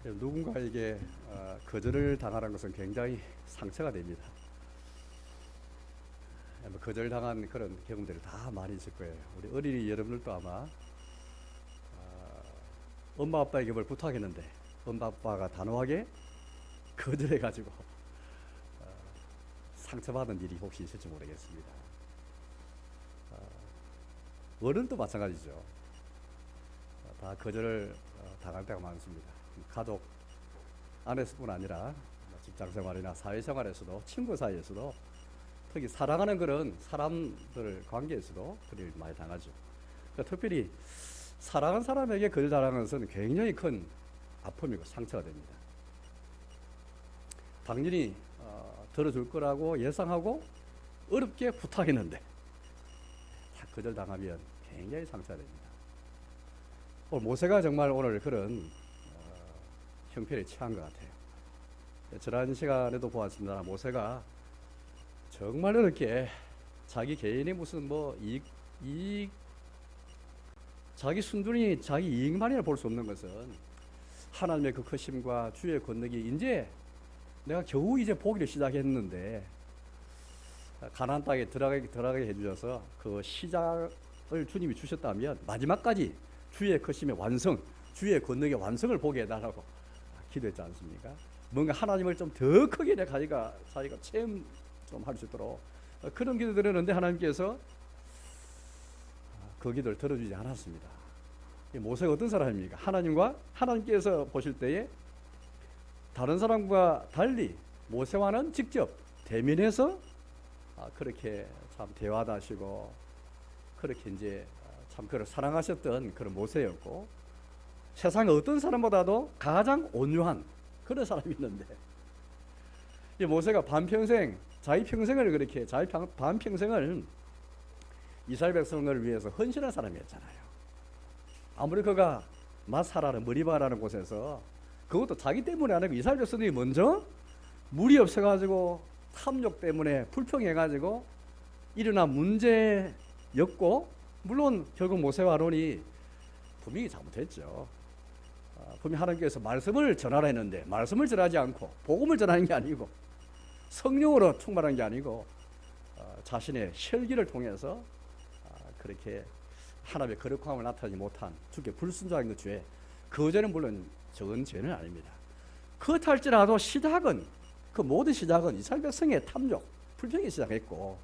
누군가에게 거절을 당하는 것은 굉장히 상처가 됩니다. 거절당한 그런 경험들이 다 많이 있을 거예요. 우리 어린이 여러분들도 아마 엄마 아빠에게 뭘 부탁했는데 엄마 아빠가 단호하게 거절해가지고 상처받은 일이 혹시 있을지 모르겠습니다. 어른도 마찬가지죠. 다 거절을 당할 때가 많습니다. 가족 안에서뿐 아니라 직장생활이나 사회생활에서도 친구 사이에서도 특히 사랑하는 그런 사람들 관계에서도 그를 많이 당하죠. 그러니까 특별히 사랑하는 사람에게 거절당하는 것은 굉장히 큰 아픔이고 상처가 됩니다. 당연히 들어줄 거라고 예상하고 어렵게 부탁했는데 다 거절당하면 굉장히 상처가 됩니다. 오늘 모세가 정말 오늘 그런 형편에 처한 것 같아요. 지난 시간에도 보았습니다. 모세가 정말 이렇게 자기 개인의 무슨 자기 순전히 자기 이익만이라 볼 수 없는 것은 하나님의 그 크심과 주의 권능이 이제 내가 겨우 이제 보기를 시작했는데 가나안 땅에 들어가게 해주셔서 그 시작을 주님이 주셨다면 마지막까지 주의 크심의 완성, 주의 권능의 완성을 보게 해달라고 기도했지 않습니까? 뭔가 하나님을 좀 더 크게 자기가 체험 좀 할 수 있도록 그런 기도 드렸는데 하나님께서 그 기도를 들어주지 않았습니다. 모세가 어떤 사람입니까? 하나님께서 보실 때에 다른 사람과 달리 모세와는 직접 대면해서 그렇게 참 대화도 하시고 그렇게 이제 참 그를 사랑하셨던 그런 모세였고 세상의 어떤 사람보다도 가장 온유한 그런 사람이 있는데 이 모세가 자기 반평생을 이스라엘 백성을 위해서 헌신한 사람이었잖아요. 아무리 그가 마사라는 머리바라는 곳에서 그것도 자기 때문에 안 하고 이스라엘 백성들이 먼저 물이 없어가지고 탐욕 때문에 불평해가지고 일어난 문제였고 물론 결국 모세와 아론이 분명히 잘못했죠. 분명히 하나님께서 말씀을 전하라 했는데 말씀을 전하지 않고 복음을 전하는 게 아니고 성령으로 충만한 게 아니고 자신의 혈기를 통해서 그렇게 하나님의 거룩함을 나타내지 못한 주께 불순종한 그 죄, 그 죄는 물론 적은 죄는 아닙니다. 그렇할지라도 그 모든 시작은 이스라엘 백성의 탐욕, 불평이 시작했고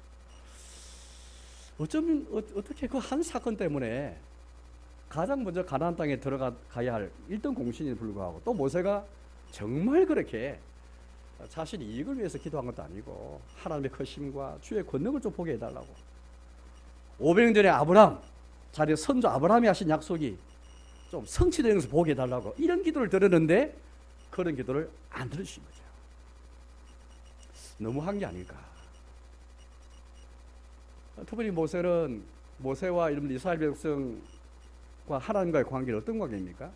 어떻게 그 한 사건 때문에 가장 먼저 가나안 땅에 들어가야 할 1등 공신에 불구하고 또 모세가 정말 그렇게 자신이 이익을 위해서 기도한 것도 아니고 하나님의 크심과 주의 권능을 좀 보게 해달라고 500년 전에 아브라함 자리에 선조 아브라함이 하신 약속이 좀 성취되는 것을 보게 해달라고 이런 기도를 드렸는데 그런 기도를 안 들으신 거죠. 너무한 게 아닐까. 특별히 모세와 이런 이스라엘 백성과 하나님과의 관계는 어떤 관계입니까?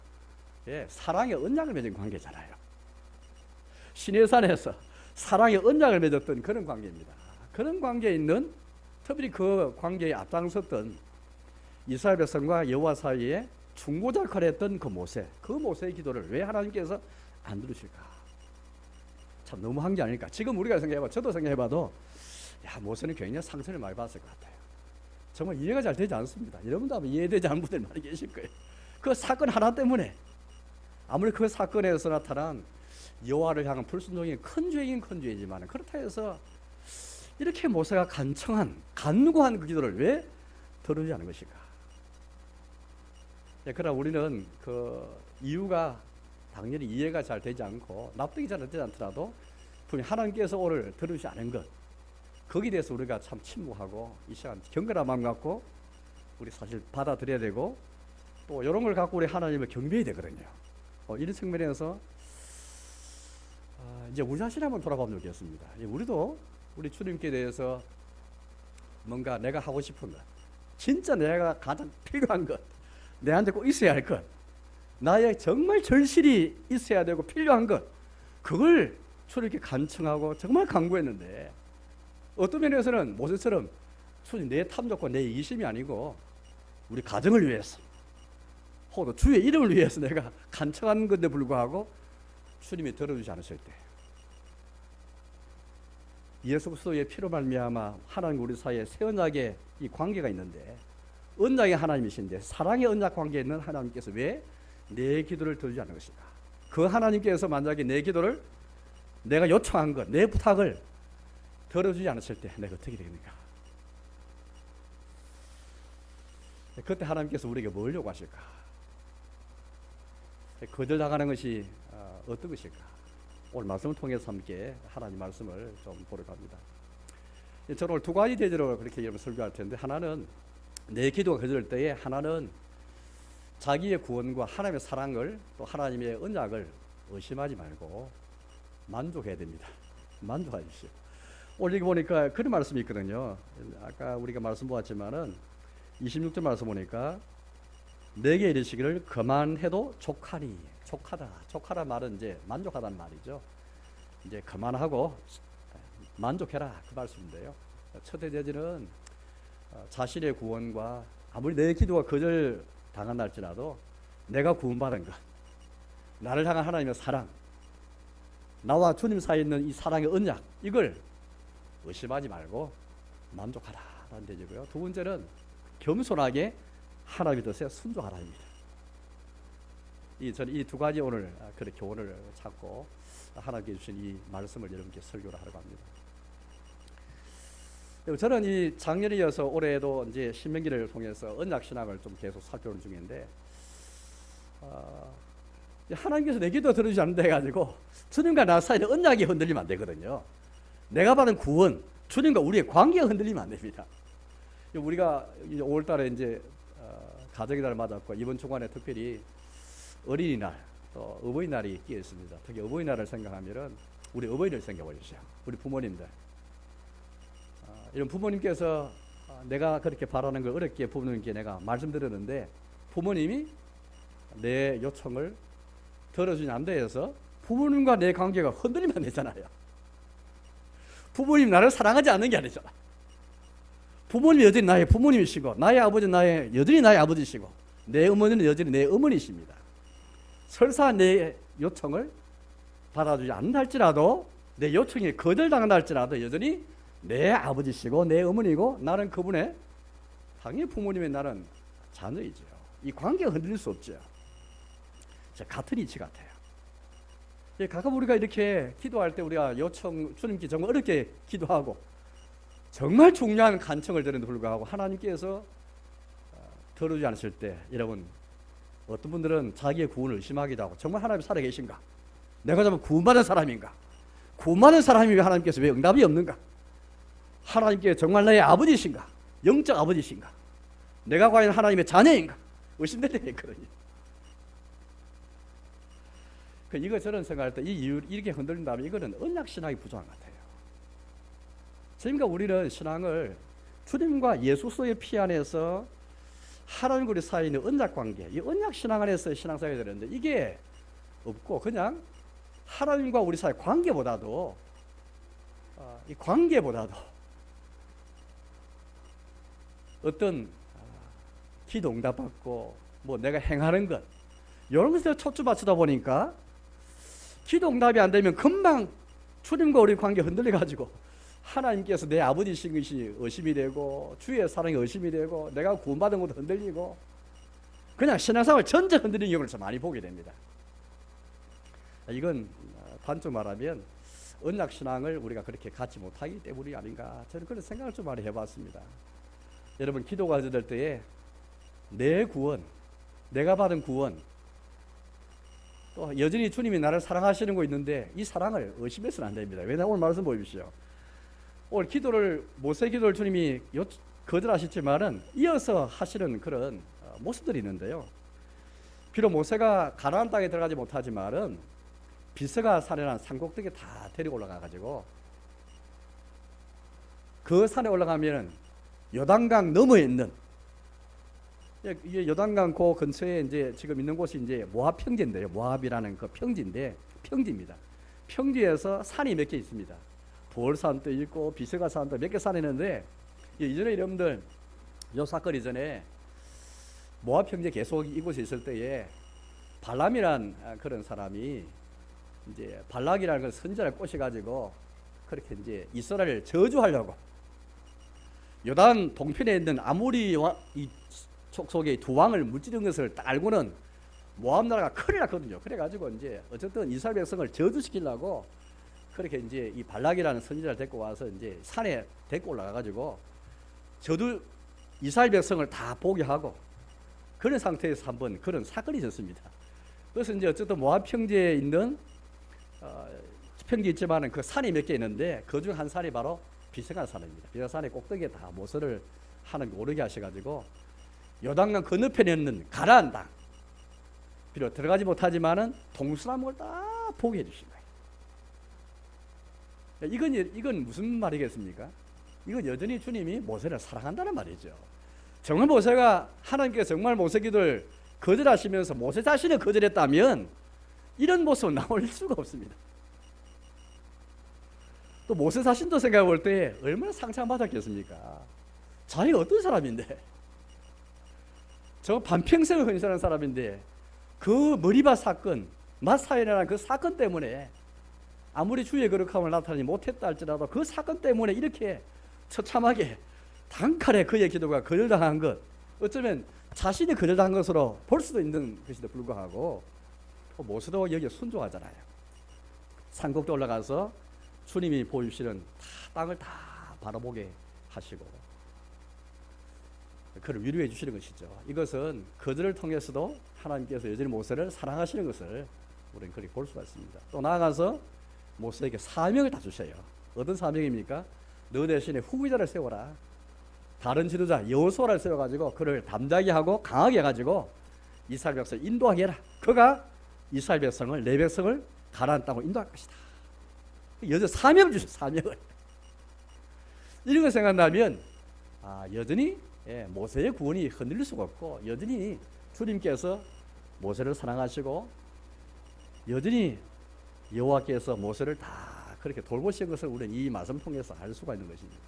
사랑의 언약을 맺은 관계잖아요. 시내산에서 사랑의 언약을 맺었던 그런 관계입니다. 그런 관계에 있는 특별히 그 관계에 앞장섰던 이스라엘 백성과 여호와 사이에 중보자 역할을 했던 그 모세의 기도를 왜 하나님께서 안 들으실까? 참 너무한 게 아닐까. 지금 우리가 저도 생각해봐도 모세는 굉장히 상처를 많이 받았을 것 같아요. 정말 이해가 잘 되지 않습니다. 여러분도 아마 이해되지 않는 분들 많이 계실 거예요. 그 사건 하나 때문에 아무리 그 사건에서 나타난 여호와를 향한 불순종이 큰 죄이긴 큰 죄이지만 그렇다 해서 이렇게 모세가 간구한 그 기도를 왜 들어주지 않은 것일까? 그러나 우리는 그 이유가 당연히 이해가 잘 되지 않고 납득이 잘 되지 않더라도 분명히 하나님께서 오늘 들으시지 않은 것 거기에 대해서 우리가 참 침묵하고 이 시간 경건한 마음 갖고 우리 사실 받아들여야 되고 또 이런 걸 갖고 우리 하나님을 경배해야 되거든요. 이런 측면에서 이제 우리 자신 한번 돌아보면 좋겠습니다. 우리도 우리 주님께 대해서 뭔가 내가 하고 싶은 것, 진짜 내가 가장 필요한 것, 내한테 꼭 있어야 할 것, 나의 정말 절실히 있어야 되고 필요한 것, 그걸 주님께 간청하고 정말 간구했는데 어떤 면에서는 모세처럼 주님 내 탐욕과 내 이기심이 아니고 우리 가정을 위해서 혹은 주의 이름을 위해서 내가 간청하는 건데 불구하고 주님이 들어주지 않으실 때, 예수 그리스도의 피로 말미암아 하나님 우리 사이에 새 언약의 이 관계가 있는데, 언약의 하나님이신데 사랑의 언약 관계에 있는 하나님께서 왜 내 기도를 들어주지 않는 것인가? 그 하나님께서 만약에 내 기도를, 내가 요청한 것, 내 부탁을 들어주지 않으실 때 내가 어떻게 됩니까? 그때 하나님께서 우리에게 뭘 요구하실까? 거절당하는 것이 어떤 것일까? 오늘 말씀을 통해서 함께 하나님 말씀을 좀 보려고 합니다. 저는 오늘 두 가지 대제로 그렇게 설교할 텐데, 하나는 내 기도가 거절될 때에, 하나는 자기의 구원과 하나님의 사랑을, 또 하나님의 언약을 의심하지 말고 만족해야 됩니다. 만족하십시오. 오늘 여기 보니까 그런 말씀이 있거든요. 아까 우리가 말씀 보았지만은 26절 말씀 보니까 내게 이르시기를 그만해도 족하니, 족하다 말은 이제 만족하다는 말이죠. 이제 그만하고 만족해라, 그 말씀인데요. 첫째 대지는 자신의 구원과 아무리 내 기도가 거절 당한다 할지라도 내가 구원받은 것, 나를 향한 하나님의 사랑, 나와 주님 사이에 있는 이 사랑의 언약, 이걸 의심하지 말고 만족하라라는 대지고요. 두 번째는 겸손하게 하나님의 뜻에 순종하라입니다. 저는 이 두 가지 오늘 그렇게 교훈을 찾고 하나님께 주신 이 말씀을 여러분께 설교를 하려고 합니다. 저는 이 작년이어서 올해도 이제 신명기를 통해서 언약 신학을 좀 계속 살펴보는 중인데, 하나님께서 내 기도 들어주지 않는다 해가지고 주님과 나 사이에 언약이 흔들리면 안 되거든요. 내가 받은 구원, 주님과 우리의 관계가 흔들리면 안 됩니다. 우리가 5월달에 이제 가정의 달을 맞았고, 이번 주간에 특별히 어린이날, 또 어버이날이 끼어 있습니다. 특히 어버이날을 생각하면은 우리 어버이를 생각해 보십시오. 우리 부모님들, 이런 부모님께서 내가 그렇게 바라는 걸 어렵게 부모님께 내가 말씀드렸는데 부모님이 내 요청을 들어주지 않는다 해서 부모님과 내 관계가 흔들리면 안 되잖아요. 부모님 나를 사랑하지 않는 게 아니잖아. 부모님이 여전히 나의 부모님이시고, 나의 아버지는 여전히 나의 아버지시고, 내 어머니는 여전히 내 어머니십니다. 설사 내 요청을 받아주지 않는다 할지라도, 내 요청이 거절당한다 할지라도 여전히 내 아버지시고 내 어머니고, 나는 그분의 당연히 부모님의 나는 자녀이죠. 이 관계가 흔들릴 수 없죠. 같은 이치 같아요. 가끔 우리가 이렇게 기도할 때 우리가 요청, 주님께 정말 어렵게 기도하고 정말 중요한 간청을 드리는데 불구하고 하나님께서 들어주지 않으실 때, 여러분, 어떤 분들은 자기의 구원을 의심하기도 하고, 정말 하나님 살아계신가? 내가 정말 구원받은 사람인가? 구원받은 사람이면 하나님께서 왜 응답이 없는가? 하나님께 정말 나의 아버지신가? 영적 아버지신가? 내가 과연 하나님의 자녀인가? 의심될 때가 있거든요. 이거 저는 생각할 때 이 이유, 이렇게 흔들린다면 이거는 언약 신앙이 부족한 것 같아요. 그러니까 우리는 신앙을 주님과 예수 그리스도의 피 안에서 하나님과 우리 사이에 있는 언약 관계, 이 언약 신앙 안에서 신앙생활이 되는데, 이게 없고 그냥 하나님과 우리 사이 관계보다도 이 관계보다도 어떤 기도 응답받고 뭐 내가 행하는 것, 이런 것에 초점 맞추다 보니까 기도 응답이 안 되면 금방 주님과 우리 관계 흔들려가지고 하나님께서 내 아버지신 것이 의심이 되고, 주의 사랑이 의심이 되고, 내가 구원받은 것도 흔들리고, 그냥 신앙생활 전체 흔들리는 경우를 좀 많이 보게 됩니다. 이건 단적 말하면 언약신앙을 우리가 그렇게 갖지 못하기 때문이 아닌가, 저는 그런 생각을 좀 많이 해봤습니다. 여러분, 기도가 될 때에 내 구원, 내가 받은 구원, 또 여전히 주님이 나를 사랑하시는 거 있는데 이 사랑을 의심해서는 안 됩니다. 왜냐하면 오늘 말씀 보십시오. 오늘 기도를, 모세 기도를 주님이 거절하셨지만은 이어서 하시는 그런 모습들이 있는데요. 비록 모세가 가나안 땅에 들어가지 못하지만은 비스가 산이라는 산꼭대기에 다 데리고 올라가가지고 그 산에 올라가면은 요단강 너머에 있는, 이게 요단강 그 근처에 이제 지금 있는 곳이 이제 모압 평지인데요. 모압이라는 그 평지인데, 평지입니다. 평지에서 산이 몇 개 있습니다. 볼산도 있고 비스가 산도 몇 개 산이 있는데, 이전에 여러분들 요 사건 이전에 모압 평지에 계속 이곳에 있을 때에 발람이란 그런 사람이 이제 발락이라는 그 선지자를 꼬셔가지고 그렇게 이제 이스라엘을 저주하려고 요단 동편에 있는 아모리 이 족속의 두 왕을 무찌른 것을 딱 알고는 모압 나라가 큰일 났거든요. 그래가지고 이제 어쨌든 이스라엘 백성을 저주시키려고 그렇게 이제 이 발락이라는 선지자를 데리고 와서 이제 산에 데리고 올라가가지고 저도 이스라엘 백성을 다 보게 하고 그런 상태에서 한번 그런 사건이 있었습니다. 그래서 이제 어쨌든 모압 평지에 있는 평지 있지만은 그 산이 몇 개 있는데 그 중 한 산이 바로 비생한 산입니다. 비생한 산의 꼭대기에 다 모서를 하나님 오르게 하셔가지고 요단강 건너편에 있는 가나안 땅 비록 들어가지 못하지만은 동서남북을 다 보게 해주신 거예요. 이건 무슨 말이겠습니까? 이건 여전히 주님이 모세를 사랑한다는 말이죠. 정말 모세가 하나님께서 정말 모세 기도를 거절하시면서 모세 자신을 거절했다면 이런 모습은 나올 수가 없습니다. 또 모세 자신도 생각해 볼 때 얼마나 상처받았겠습니까? 자기가 어떤 사람인데 저 반평생을 헌신하는 사람인데 그 머리밭 사건 마사이라는 그 사건 때문에 아무리 주의 거룩함을 나타내지 못했다 할지라도 그 사건 때문에 이렇게 처참하게 단칼에 그의 기도가 거절당한 것, 어쩌면 자신이 거절당한 것으로 볼 수도 있는 것에도 불구하고 모세도 여기에 순종하잖아요. 산꼭대 올라가서 주님이 보여주시는 땅을 다 바라보게 하시고 그를 위로해 주시는 것이죠. 이것은 그들을 통해서도 하나님께서 여전히 모세를 사랑하시는 것을 우리는 그렇게 볼 수가 있습니다. 또 나아가서 모세에게 사명을 다 주셔요. 어떤 사명입니까? 너 대신에 후계자를 세워라. 다른 지도자 여호수아를 세워가지고 그를 담대하게 하고 강하게 해가지고 이스라엘 백성을 인도하게 해라. 그가 이스라엘 백성을 내 백성을 가나안 땅으로 인도할 것이다. 여전히 사명을 주셔. 사명을. 이런 거 생각나면 여전히 모세의 구원이 흔들릴 수가 없고 여전히 주님께서 모세를 사랑하시고 여전히 여호와께서 모세를 다 그렇게 돌보신 것을 우리는 이 말씀 통해서 알 수가 있는 것입니다.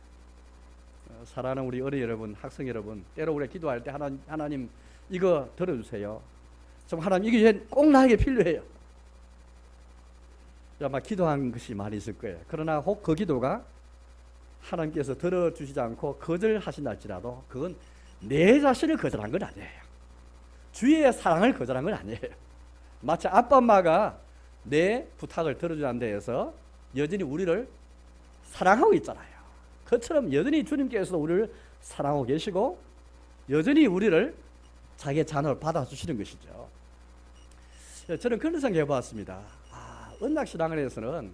사랑하는 우리 어린이 여러분, 학생 여러분, 때로 우리가 기도할 때 하나님 이거 들어주세요. 좀 하나님 이게 꼭 나에게 필요해요. 아마 기도한 것이 많이 있을 거예요. 그러나 혹 그 기도가 하나님께서 들어주시지 않고 거절하신다 할지라도 그건 내 자신을 거절한 건 아니에요. 주의 사랑을 거절한 건 아니에요. 마치 아빠 엄마가 내 부탁을 들어주지 않는 데에서 여전히 우리를 사랑하고 있잖아요. 그처럼 여전히 주님께서 우리를 사랑하고 계시고 여전히 우리를 자기의 자녀를 받아주시는 것이죠. 저는 그런 생각해 봤습니다. 은락신앙원에서는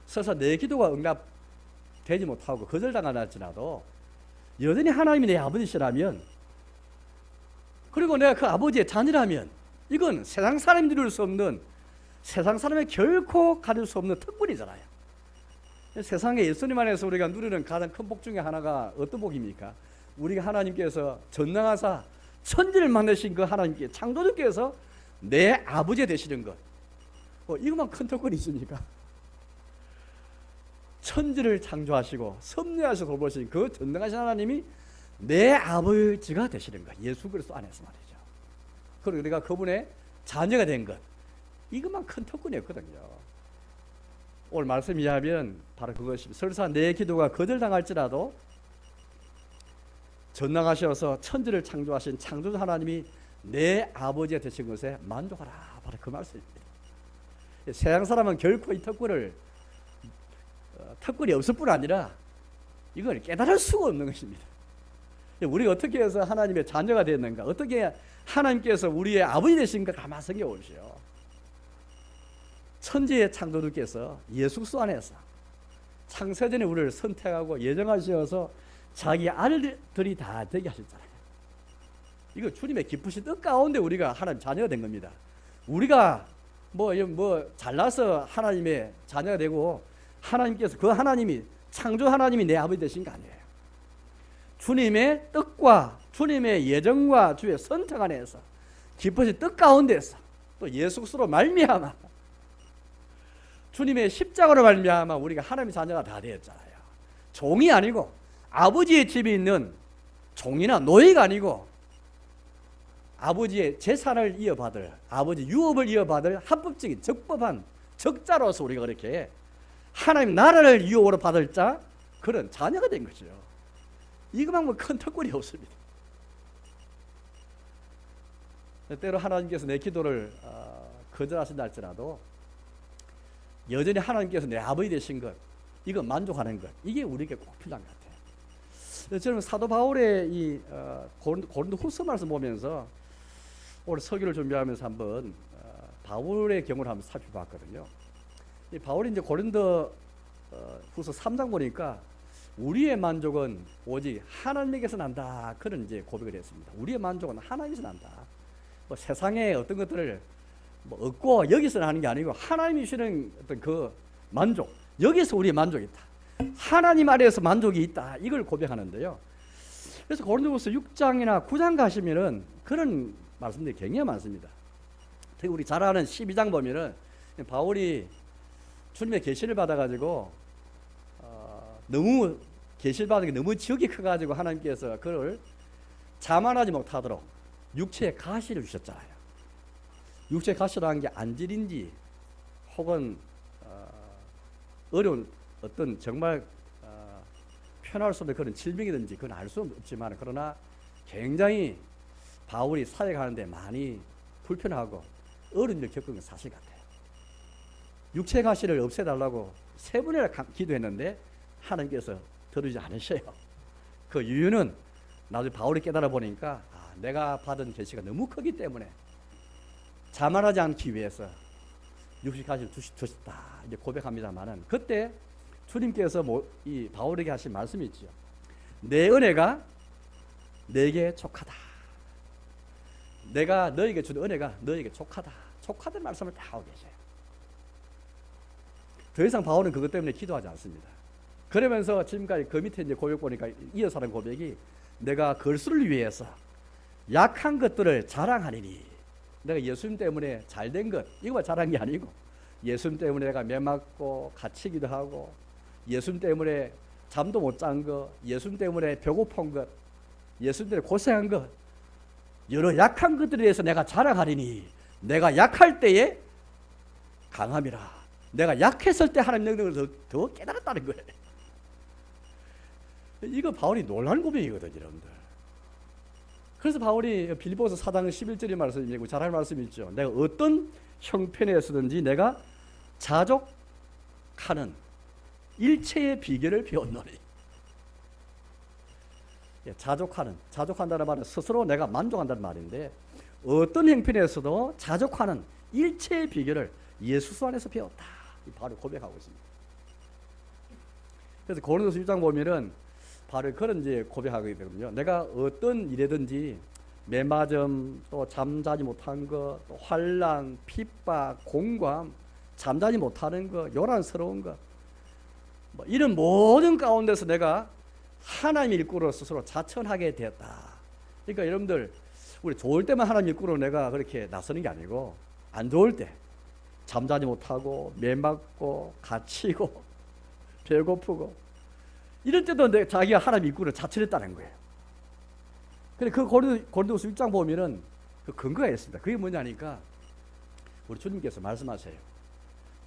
서서 내 기도가 응답되지 못하고 거절당하나 할지라도 여전히 하나님이 내 아버지시라면 그리고 내가 그 아버지의 자녀라면 이건 세상 사람이 누릴 수 없는 세상 사람이 결코 가질 수 없는 특권이잖아요. 세상에 예수님 안에서 우리가 누리는 가장 큰 복 중에 하나가 어떤 복입니까? 우리가 하나님께서 전능하사 천지를 만드신 그 하나님께 창조주께서 내 아버지 되시는 것, 이것만 큰 특권이 있습니까? 천지를 창조하시고 섭리하셔서 돌보신 그 전능하신 하나님이 내 아버지가 되시는 것, 예수 그리스도 안에서 말이죠. 그리고 우리가 그분의 자녀가 된 것, 이것만 큰 특권이었거든요. 오늘 말씀 이해하면 바로 그것입니다. 설사 내 기도가 거절당할지라도 전능하셔서 천지를 창조하신 창조주 하나님이 내 아버지가 되신 것에 만족하라. 바로 그 말씀입니다. 세상 사람은 결코 이 특권이 없을 뿐 아니라 이걸 깨달을 수가 없는 것입니다. 우리가 어떻게 해서 하나님의 자녀가 되었는가, 어떻게 하나님께서 우리의 아버지 되신가 가만히 생각해 보십시오. 천지의 창조주께서 예수 그리스도 안에서 창세전에 우리를 선택하고 예정하셔서 자기 아들들이 다 되게 하셨잖아요. 이거 주님의 기쁘신 뜻 가운데 우리가 하나님 자녀가 된 겁니다. 우리가 뭐 잘나서 하나님의 자녀가 되고 하나님께서 그 하나님이 창조 하나님이 내 아버지 되신 거 아니에요. 주님의 뜻과 주님의 예정과 주의 선택 안에서 기쁘신 뜻 가운데서 또 예수 그리스도로 말미암아 주님의 십자가로 말미암아 우리가 하나님의 자녀가 다 되었잖아요. 종이 아니고 아버지의 집에 있는 종이나 노예가 아니고 아버지의 재산을 이어받을, 아버지 유업을 이어받을 합법적인 적법한 적자로서 우리가 그렇게 하나님 나라를 유혹으로 받을 자 그런 자녀가 된 거죠. 이거만 큰 턱걸이 없습니다. 때로 하나님께서 내 기도를 거절하신다 할지라도 여전히 하나님께서 내 아버지 되신 것, 이거 만족하는 것, 이게 우리에게 꼭 필요한 것 같아요. 저는 사도 바울의 이 고린도 후서 말씀 보면서 오늘 설교를 준비하면서 한번 바울의 경우를 한번 살펴봤거든요. 이 바울이 이제 고린도 후서 3장 보니까 우리의 만족은 오직 하나님에게서 난다, 그런 이제 고백을 했습니다. 우리의 만족은 하나님에서 난다. 뭐 세상의 어떤 것들을 뭐 얻고 여기서 하는 게 아니고 하나님이 주시는 어떤 그 만족, 여기서 우리의 만족이 있다. 하나님 아래에서 만족이 있다. 이걸 고백하는데요. 그래서 고린도후서 6장이나 9장 가시면은 그런 말씀들이 굉장히 많습니다. 특히 우리 잘 아는 12장 보면은 바울이 주님의 계시를 받아가지고 너무 계시를 받은 게 너무 지역이 커가지고 하나님께서 그를 자만하지 못하도록 육체의 가시를 주셨잖아요. 육체의 가시라는 게 안질인지 혹은 어려운 어떤 정말 표현할 수 없는 그런 질병이든지 그건 알 수 없지만, 그러나 굉장히 바울이 사역하는데 많이 불편하고 어려운 일을 겪은 건 사실 같아요. 육체 가시를 없애달라고 3번이나 기도했는데 하나님께서 들으지 않으셔요. 그 이유는 나중에 바울이 깨달아 보니까 내가 받은 계시가 너무 크기 때문에 자만하지 않기 위해서 육체 가시를 주셨다, 이제 고백합니다만은, 그때 주님께서 이 바울에게 하신 말씀이 있죠. 내 은혜가 내게 족하다. 내가 너에게 준 은혜가 너에게 족하다. 족하다는 말씀을 다 하고 계셔요. 더 이상 바울은 그것 때문에 기도하지 않습니다. 그러면서 지금까지 그 밑에 이제 고백 보니까 이어서 하는 고백이, 내가 걸수를 위해서 약한 것들을 자랑하리니, 내가 예수님 때문에 잘된 것, 이거만 자랑한 게 아니고 예수님 때문에 내가 매 맞고 갇히기도 하고, 예수님 때문에 잠도 못 잔 것, 예수님 때문에 배고픈 것, 예수님 때문에 고생한 것, 여러 약한 것들에 대해서 내가 자랑하리니 내가 약할 때에 강함이라. 내가 약했을 때 하나님 능력을 더 깨달았다는 거예요. 이거 바울이 놀라운 고백이거든요, 여러분들. 그래서 바울이 빌립보서 4장 11절의 말씀이고 잘할 말씀이 있죠. 내가 어떤 형편에서든지 내가 자족하는 일체의 비결을 배웠노니. 자족한다는 말은 스스로 내가 만족한다는 말인데, 어떤 형편에서도 자족하는 일체의 비결을 예수 안에서 배웠다, 바로 고백하고 있습니다. 그래서 고린도서 1장 보면은 바로 그런 이제 고백하게 되거든요. 내가 어떤 일이든지 매맞음, 또 잠자지 못한 것, 또 환난, 핍박, 공감, 잠자지 못하는 것, 요란스러운 것, 뭐 이런 모든 가운데서 내가 하나님 일꾼으로 스스로 자천하게 되었다. 그러니까 여러분들, 우리 좋을 때만 하나님 일꾼으로 내가 그렇게 나서는 게 아니고, 안 좋을 때 잠자지 못하고 매맞고 갇히고 배고프고 이럴 때도 자기가 하나님 일꾼으로 자천했다는 거예요. 근데 그 고린도서 6장 보면은 그 근거가 있습니다. 그게 뭐냐니까, 우리 주님께서 말씀하세요.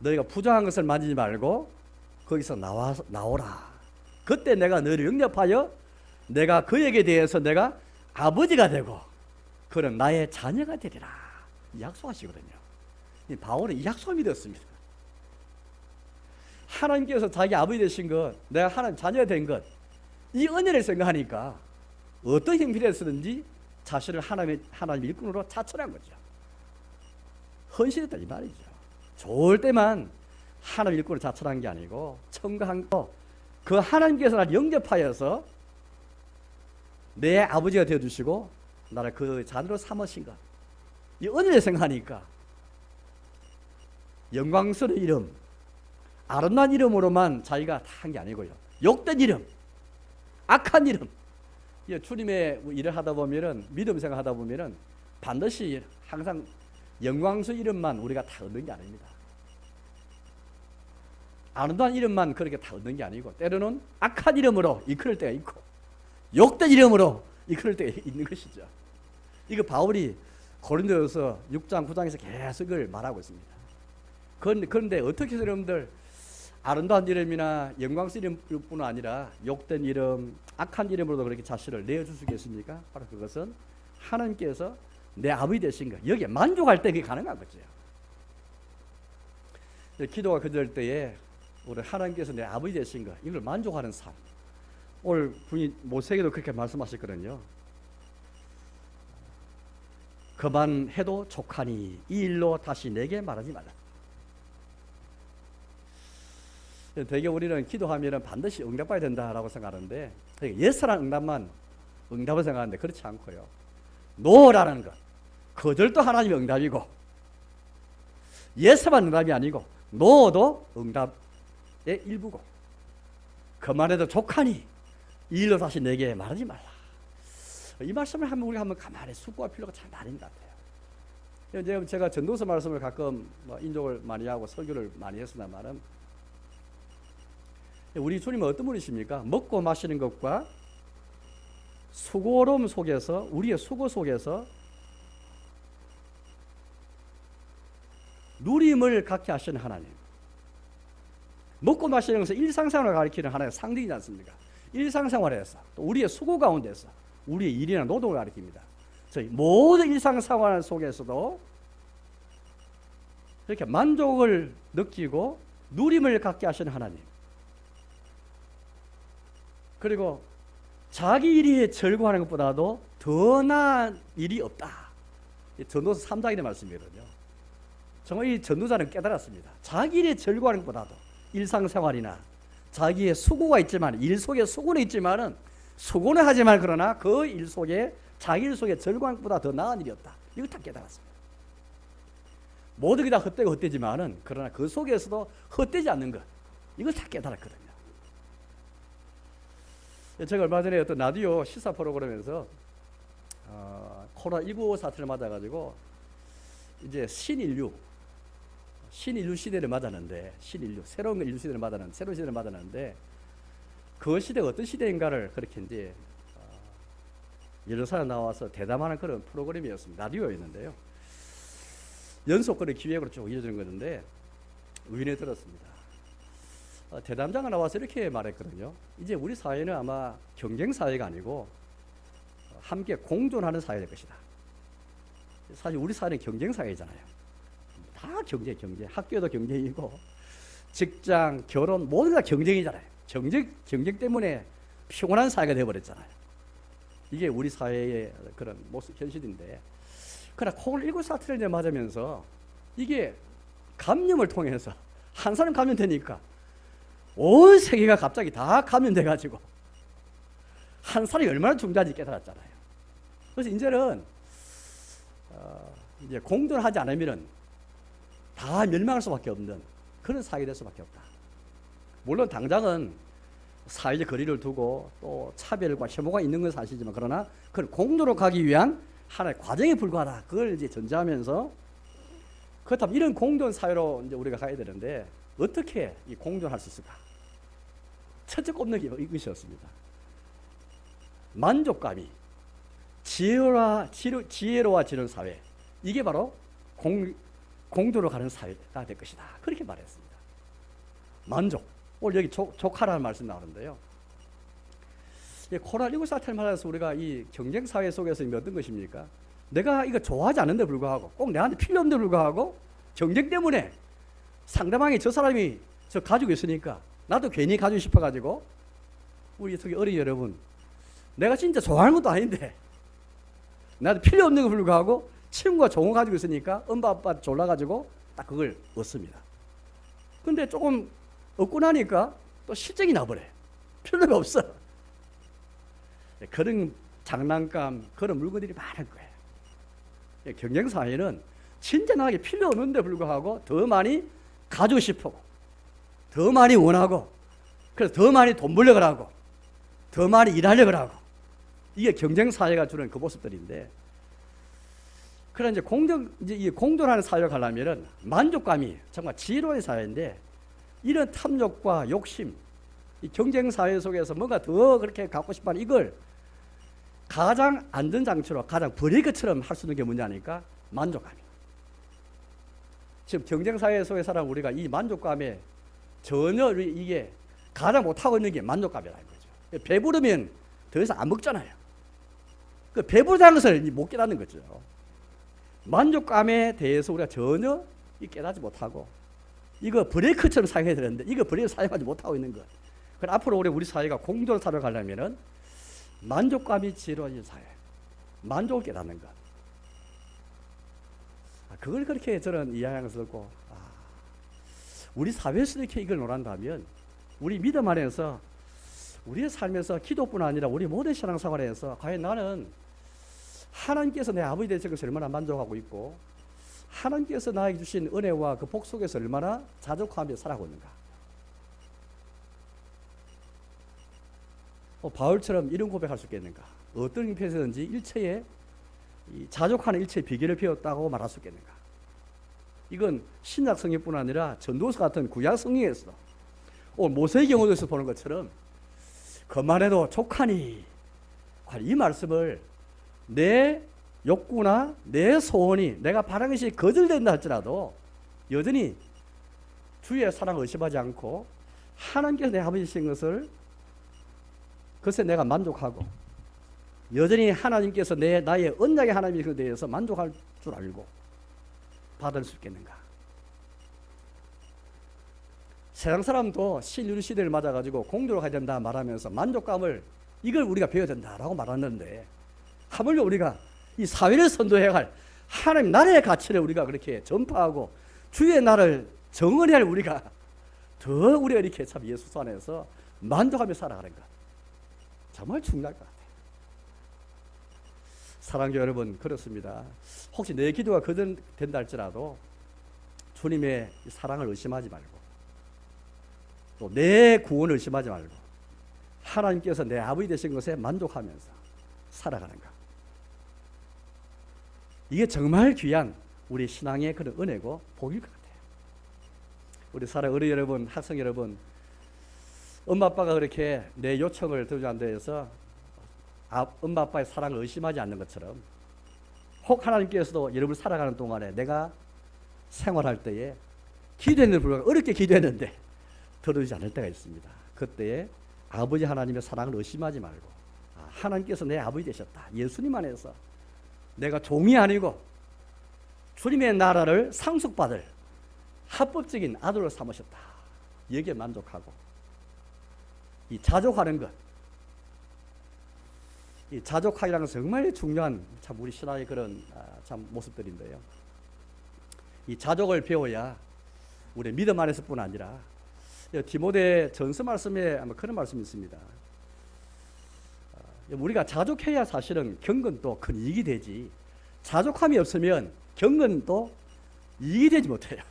너희가 부정한 것을 만지지 말고 거기서 나오라. 그때 내가 너를 영접하여 내가 그에게 대해서 내가 아버지가 되고 그는 나의 자녀가 되리라, 약속하시거든요. 바울은 이 약속을 믿었습니다. 하나님께서 자기 아버지 되신 것, 내가 하나님 자녀가 된 것, 이 은혜를 생각하니까 어떤 형편에서든지 자신을 하나님 일꾼으로 자천한 거죠. 헌신했다 이 말이죠. 좋을 때만 하나님 일꾼으로 자천한 게 아니고, 청가한 거, 그 하나님께서 나를 영접하여서 내 아버지가 되어주시고 나를 그 자녀로 삼으신 것, 이 은혜를 생각하니까 영광스러운 이름, 아름다운 이름으로만 자기가 다 한 게 아니고요, 욕된 이름, 악한 이름, 주님의 일을 하다 보면은, 믿음 생활하다 보면은 반드시 항상 영광스러운 이름만 우리가 다 얻는 게 아닙니다. 아름다운 이름만 그렇게 다 얻는 게 아니고, 때로는 악한 이름으로 이끌 때가 있고 욕된 이름으로 이끌 때가 있는 것이죠. 이거 바울이 고린도서 6장 9장에서 계속 그걸 말하고 있습니다. 그런데 어떻게 해서 여러분들 아름다운 이름이나 영광스러운 이름뿐 아니라 욕된 이름, 악한 이름으로도 그렇게 자신을 내어줄 수 있겠습니까? 바로 그것은 하나님께서 내 아버지 되신 것, 여기에 만족할 때 그게 가능한 거죠. 기도가 그럴 때에 우리 하나님께서 내 아버지 되신 것, 이걸 만족하는 삶. 오늘 분이 모세에게도 그렇게 말씀하셨거든요. 그만해도 족하니 이 일로 다시 내게 말하지 말라. 되게 우리는 기도하면 반드시 응답받아야 된다라고 생각하는데, 예스라는 응답을 생각하는데 그렇지 않고요. 노라는 것, 거절도 하나님의 응답이고, 예스만 응답이 아니고 노도 응답의 일부고, 그만해도 족하니 이 일로 다시 내게 말하지 말라. 이 말씀을 우리가 한번 가만히 숙고할 필요가 참 많은 것 같아요. 제가 전도서 말씀을 가끔 인족을 많이 하고 설교를 많이 했으나마는, 우리 주님은 어떤 분이십니까? 먹고 마시는 것과 수고로움 속에서, 우리의 수고 속에서 누림을 갖게 하시는 하나님. 먹고 마시는 것은 일상생활을 가리키는 하나의 상징이지 않습니까? 일상생활에서 또 우리의 수고 가운데서 우리의 일이나 노동을 가리킵니다. 저희 모든 일상생활 속에서도 이렇게 만족을 느끼고 누림을 갖게 하시는 하나님. 그리고 자기 일이 즐거워하는 것보다도 더 나은 일이 없다. 전도서 3장의 말씀이거든요. 정말 이 전도자는 깨달았습니다. 자기 일이 즐거워하는 것보다도 일상생활이나 자기의 수고가 있지만, 일 속에 수고는 있지만은 수고는 하지만 그러나 그 일 속에, 자기 일 속에 즐거운 것보다 더 나은 일이었다. 이걸 다 깨달았습니다. 모든 게 다 헛되고 헛되지만은 그러나 그 속에서도 헛되지 않는 것, 이걸 다 깨달았거든요. 제가 얼마 전에 어떤 라디오 시사 프로그램에서 코로나19 사태를 맞아가지고 이제 신인류 시대를 맞았는데, 새로운 인류 시대를 맞았는데, 새로운 시대를 맞았는데, 그 시대가 어떤 시대인가를 그렇게 이제 여러 사람 나와서 대담하는 그런 프로그램이었습니다. 라디오였는데요. 연속거리 기획으로 쭉 이어지는 건데 의인에 들었습니다. 대담자가 나와서 이렇게 말했거든요. 이제 우리 사회는 아마 경쟁 사회가 아니고 함께 공존하는 사회가 될 것이다. 사실 우리 사회는 경쟁 사회잖아요. 다 경쟁. 학교도 경쟁이고 직장, 결혼 모두 다 경쟁이잖아요. 경쟁 때문에 피곤한 사회가 되어버렸잖아요. 이게 우리 사회의 그런 모습, 현실인데, 그러나 코로나19 사태를 이제 맞으면서 이게 감염을 통해서 한 사람 감염되니까 온 세계가 갑자기 다 감염돼가지고 한 사람이 얼마나 중요한지 깨달았잖아요. 그래서 이제는 이제 공존하지 않으면은 다 멸망할 수밖에 없는 그런 사회가 될 수밖에 없다. 물론 당장은 사회적 거리를 두고 또 차별과 혐오가 있는 건 사실이지만, 그러나 그걸 공존으로 가기 위한 하나의 과정에 불과하다. 그걸 이제 전제하면서, 그렇다면 이런 공존 사회로 이제 우리가 가야 되는데 어떻게 이 공존할 수 있을까? 첫째 꼽는 게 이것이었습니다. 만족감이 지혜로워지는 사회, 이게 바로 공존으로 가는 사회가 될 것이다. 그렇게 말했습니다. 만족. 오늘 여기 족하라는 말씀 나오는데요. 코로나19 사태를 맞아서 우리가 이 경쟁 사회 속에서 어떤 것입니까? 내가 이거 좋아하지 않는데 불구하고, 꼭 내한테 필요 없는데 불구하고 경쟁 때문에 상대방이 저 사람이 저 가지고 있으니까 나도 괜히 가지고 싶어가지고, 우리 속에 어린 여러분, 내가 진짜 좋아하는 것도 아닌데 나도 필요 없는 거 불구하고 친구가 좋은 거 가지고 있으니까 엄마 아빠 졸라가지고 딱 그걸 얻습니다. 근데 조금 얻고 나니까 또 실적이 나버려요. 필요가 없어. 그런 장난감, 그런 물건들이 많은 거예요. 경쟁사회는 진짜 나에게 필요 없는데 불구하고 더 많이 가지고 싶고, 더 많이 원하고, 그래서 더 많이 돈 벌려고 하고, 더 많이 일하려고 하고, 이게 경쟁사회가 주는 그 모습들인데, 그래 이제 이 공존하는 사회로 가려면은 만족감이 정말 지혜로운 사회인데, 이런 탐욕과 욕심, 이 경쟁 사회 속에서 뭔가 더 그렇게 갖고 싶어하는 이걸 가장 안전장치로, 가장 브레이크처럼 할 수 있는 게 뭐냐니까 만족감이에요. 지금 경쟁사회 속에 살아 우리가 이 만족감에 전혀 이게 가장 못하고 있는 게 만족감이라는 거죠. 배부르면 더 이상 안 먹잖아요. 그 배부르다는 것을 못 깨닫는 거죠. 만족감에 대해서 우리가 전혀 깨닫지 못하고 이거 브레이크처럼 사용해야 되는데 이거 브레이크 사용하지 못하고 있는 것. 그럼 앞으로 우리 사회가 공존을 살아가려면은 만족감이 지루한 사회, 만족을 깨닫는 것. 그걸 그렇게 저는 이해하면서고 우리 사회에서 이렇게 이걸 논한다면 우리 믿음 안에서 우리의 삶에서 기도뿐 아니라 우리 모든 신앙생활에서 과연 나는 하나님께서 내 아버지 되신 것을 얼마나 만족하고 있고 하나님께서 나에게 주신 은혜와 그 복 속에서 얼마나 자족하며 살아가고 있는가. 바울처럼 이런 고백할 수 있겠는가. 어떤 형편에서든지 일체에 자족하는 일체의 비결을 배웠다고 말할 수 있겠는가. 이건 신약 성경뿐 아니라 전도서 같은 구약 성경에서도 오늘 모세의 경우에서 보는 것처럼 그만해도 족하니 이 말씀을 내 욕구나 내 소원이 내가 바라는 것이 거절된다 할지라도 여전히 주의 사랑을 의심하지 않고 하나님께서 내 아버지신 것을 그것에 내가 만족하고 여전히 하나님께서 나의 언약의 하나님에 대해서 만족할 줄 알고 받을 수 있겠는가. 세상 사람도 신유리 시대를 맞아가지고 공주로 가야 된다 말하면서 만족감을 이걸 우리가 배워야 된다라고 말하는데 하물며 우리가 이 사회를 선도해야 할 하나님 나라의 가치를 우리가 그렇게 전파하고 주의 나라를 정언해야 할 우리가 이렇게 참 예수 안에서 만족하며 살아가는 것 정말 중요할 것 같아요. 사랑하는 여러분, 그렇습니다. 혹시 내 기도가 거절된다 할지라도 주님의 사랑을 의심하지 말고 또 내 구원을 의심하지 말고 하나님께서 내 아버지 되신 것에 만족하면서 살아가는 것. 이게 정말 귀한 우리 신앙의 그런 은혜고 복일 것 같아요. 우리 사랑 어린 여러분, 학생 여러분, 엄마 아빠가 그렇게 내 요청을 들어주지 않는 데에서 엄마 아빠의 사랑을 의심하지 않는 것처럼 혹 하나님께서도 여러분을 살아가는 동안에 내가 생활할 때에 기도했는데 불구하고 어렵게 기도했는데 들어주지 않을 때가 있습니다. 그때에 아버지 하나님의 사랑을 의심하지 말고 하나님께서 내 아버지 되셨다. 예수님 안에서 내가 종이 아니고 주님의 나라를 상속받을 합법적인 아들로 삼으셨다. 여기에 만족하고 이 자족하는 것, 이 자족하기라는 정말 중요한 참 우리 신앙의 그런 참 모습들인데요. 이 자족을 배워야 우리 믿음 안에서뿐 아니라 디모데 전서 말씀에 아마 그런 말씀이 있습니다. 우리가 자족해야 사실은 경건도 큰 이익이 되지 자족함이 없으면 경건도 이익이 되지 못해요.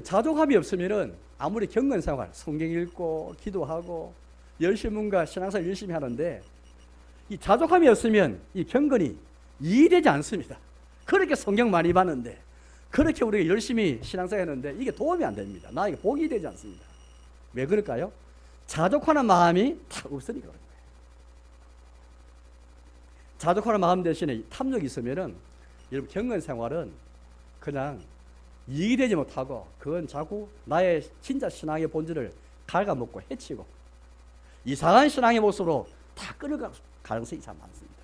자족함이 없으면은 아무리 경건 생활, 성경 읽고 기도하고 열심문과 신앙생활 열심히 하는데 이 자족함이 없으면 이 경건이 이익이 되지 않습니다. 그렇게 성경 많이 봤는데 그렇게 우리가 열심히 신앙생활 했는데 이게 도움이 안 됩니다. 나에게 복이 되지 않습니다. 왜 그럴까요? 자족하는 마음이 다 없으니까 그런 거예요. 자족하는 마음 대신에 탐욕이 있으면은 여러분 경건 생활은 그냥 이익이 되지 못하고 그건 자꾸 나의 진짜 신앙의 본질을 갉아먹고 해치고 이상한 신앙의 모습으로 다 끌어갈 가능성이 참 많습니다.